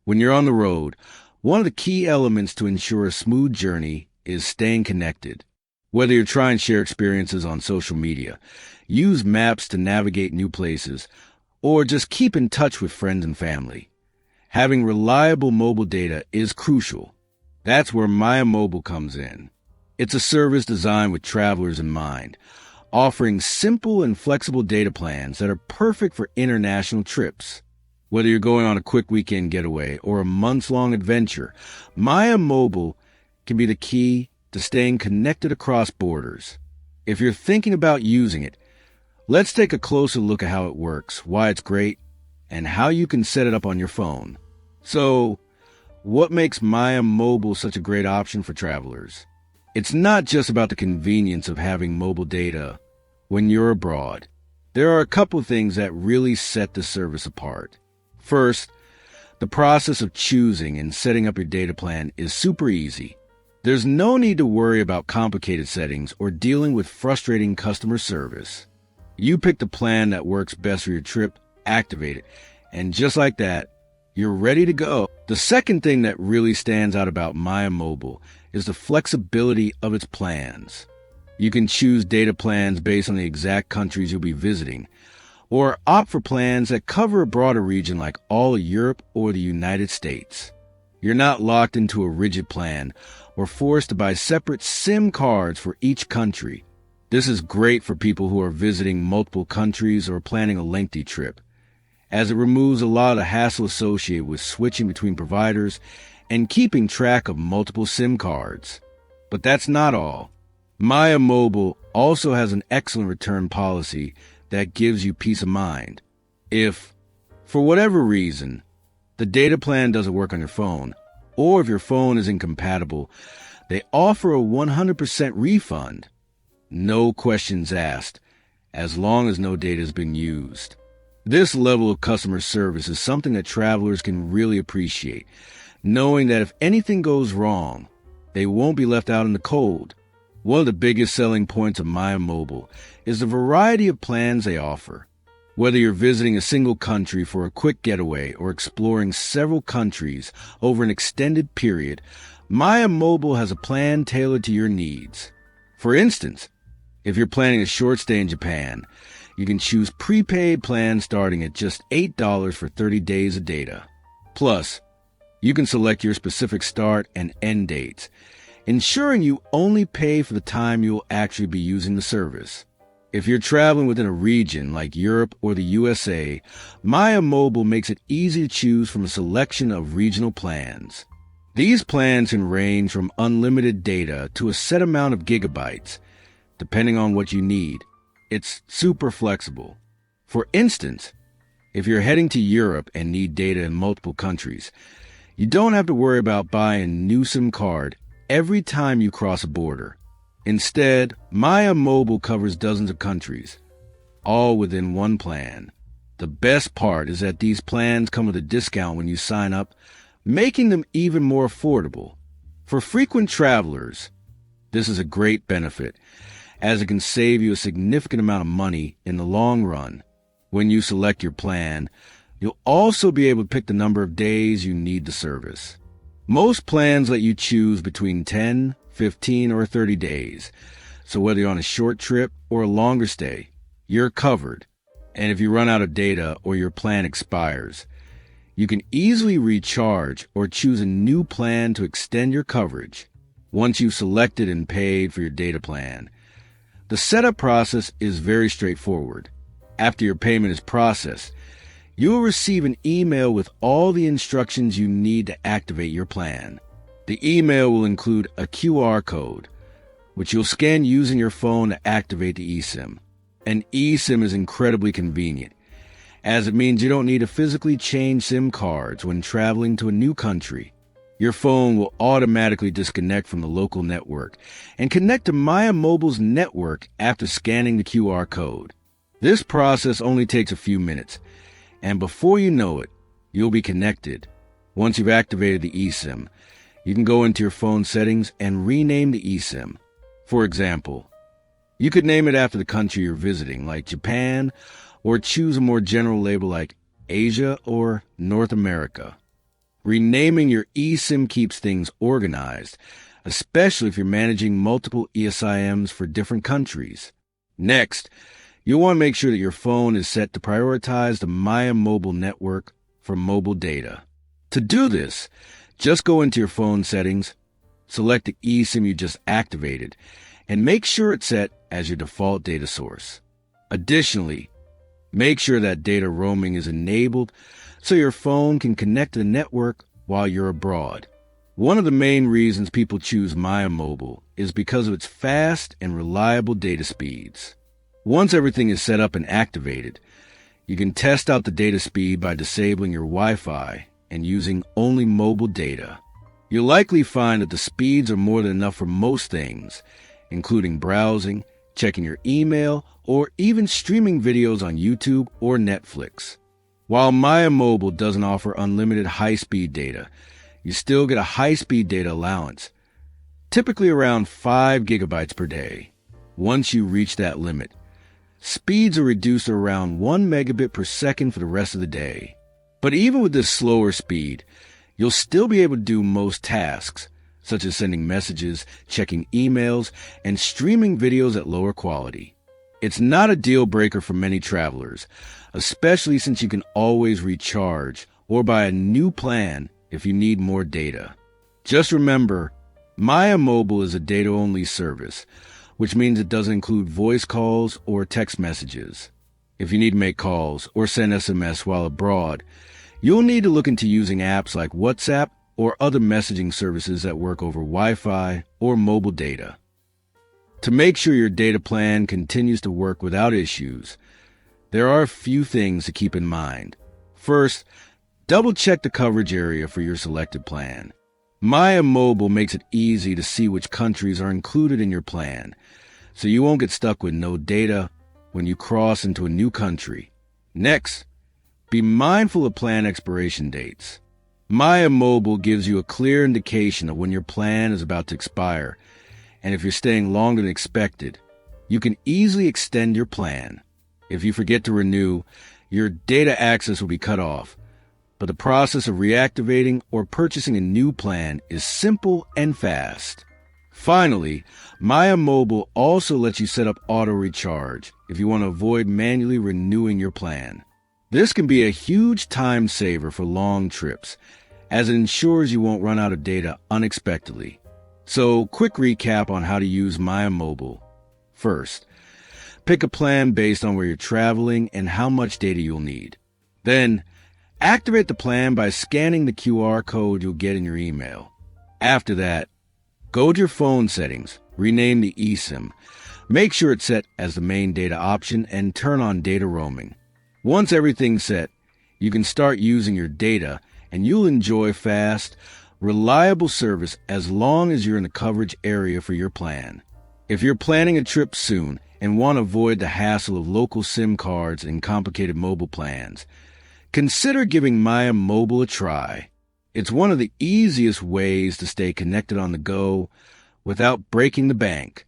When you're on the road, one of the key elements to ensure a smooth journey is staying connected. Whether you're trying to share experiences on social media, use maps to navigate new places, or just keep in touch with friends and family, having reliable mobile data is crucial. That's where Maya Mobile comes in. It's a service designed with travelers in mind, offering simple and flexible data plans that are perfect for international trips. Whether you're going on a quick weekend getaway or a months-long adventure, Maya Mobile can be the key to staying connected across borders. If you're thinking about using it, let's take a closer look at how it works, why it's great, and how you can set it up on your phone. So, what makes Maya Mobile such a great option for travelers? It's not just about the convenience of having mobile data when you're abroad. There are a couple things that really set the service apart. First, the process of choosing and setting up your data plan is super easy. There's no need to worry about complicated settings or dealing with frustrating customer service. You pick the plan that works best for your trip, activate it, and just like that, you're ready to go. The second thing that really stands out about Maya Mobile is the flexibility of its plans. You can choose data plans based on the exact countries you'll be visiting, or opt for plans that cover a broader region like all of Europe or the United States. You're not locked into a rigid plan or forced to buy separate SIM cards for each country. This is great for people who are visiting multiple countries or planning a lengthy trip, as it removes a lot of the hassle associated with switching between providers and keeping track of multiple SIM cards. But that's not all. Maya Mobile also has an excellent return policy that gives you peace of mind. If, for whatever reason, the data plan doesn't work on your phone, or if your phone is incompatible, they offer a 100% refund. No questions asked, as long as no data has been used. This level of customer service is something that travelers can really appreciate, knowing that if anything goes wrong, they won't be left out in the cold. One of the biggest selling points of Maya Mobile is the variety of plans they offer. Whether you're visiting a single country for a quick getaway or exploring several countries over an extended period, Maya Mobile has a plan tailored to your needs. For instance, if you're planning a short stay in Japan, you can choose prepaid plans starting at just $8 for 30 days of data. Plus, you can select your specific start and end dates, ensuring you only pay for the time you'll actually be using the service. If you're traveling within a region like Europe or the USA, Maya Mobile makes it easy to choose from a selection of regional plans. These plans can range from unlimited data to a set amount of gigabytes, depending on what you need. It's super flexible. For instance, if you're heading to Europe and need data in multiple countries, you don't have to worry about buying a new SIM card every time you cross a border. Instead, Maya Mobile covers dozens of countries, all within one plan. The best part is that these plans come with a discount when you sign up, making them even more affordable. For frequent travelers, this is a great benefit, as it can save you a significant amount of money in the long run. When you select your plan, you'll also be able to pick the number of days you need the service. Most plans let you choose between 10, 15, or 30 days. So whether you're on a short trip or a longer stay, you're covered. And if you run out of data or your plan expires, you can easily recharge or choose a new plan to extend your coverage once you've selected and paid for your data plan. The setup process is very straightforward. After your payment is processed, you will receive an email with all the instructions you need to activate your plan. The email will include a QR code, which you'll scan using your phone to activate the eSIM. An eSIM is incredibly convenient, as it means you don't need to physically change SIM cards when traveling to a new country. Your phone will automatically disconnect from the local network and connect to Maya Mobile's network after scanning the QR code. This process only takes a few minutes, and before you know it, you'll be connected. Once you've activated the eSIM, you can go into your phone settings and rename the eSIM. For example, you could name it after the country you're visiting, like Japan, or choose a more general label like Asia or North America. Renaming your eSIM keeps things organized, especially if you're managing multiple eSIMs for different countries. Next, you'll want to make sure that your phone is set to prioritize the Maya mobile network for mobile data. To do this, just go into your phone settings, select the eSIM you just activated, and make sure it's set as your default data source. Additionally, make sure that data roaming is enabled so your phone can connect to the network while you're abroad. One of the main reasons people choose Maya Mobile is because of its fast and reliable data speeds. Once everything is set up and activated, you can test out the data speed by disabling your Wi-Fi and using only mobile data. You'll likely find that the speeds are more than enough for most things, including browsing, checking your email, or even streaming videos on YouTube or Netflix. While Maya Mobile doesn't offer unlimited high-speed data, you still get a high-speed data allowance, typically around 5 gigabytes per day. Once you reach that limit, speeds are reduced to around 1 megabit per second for the rest of the day. But even with this slower speed, you'll still be able to do most tasks, such as sending messages, checking emails, and streaming videos at lower quality. It's not a deal breaker for many travelers, especially since you can always recharge or buy a new plan if you need more data. Just remember, Maya Mobile is a data-only service, which means it doesn't include voice calls or text messages. If you need to make calls or send SMS while abroad, you'll need to look into using apps like WhatsApp or other messaging services that work over Wi-Fi or mobile data. To make sure your data plan continues to work without issues, there are a few things to keep in mind. First, double-check the coverage area for your selected plan. Maya Mobile makes it easy to see which countries are included in your plan, so you won't get stuck with no data when you cross into a new country. Next, be mindful of plan expiration dates. Maya Mobile gives you a clear indication of when your plan is about to expire, and if you're staying longer than expected, you can easily extend your plan. If you forget to renew, your data access will be cut off, but the process of reactivating or purchasing a new plan is simple and fast. Finally, Maya Mobile also lets you set up auto recharge if you want to avoid manually renewing your plan. This can be a huge time saver for long trips, as it ensures you won't run out of data unexpectedly. So, quick recap on how to use Maya Mobile. First, pick a plan based on where you're traveling and how much data you'll need. Then, activate the plan by scanning the QR code you'll get in your email. After that, go to your phone settings, rename the eSIM, make sure it's set as the main data option, and turn on data roaming. Once everything's set, you can start using your data, and you'll enjoy fast, reliable service as long as you're in the coverage area for your plan. If you're planning a trip soon and want to avoid the hassle of local SIM cards and complicated mobile plans, consider giving Maya Mobile a try. It's one of the easiest ways to stay connected on the go without breaking the bank.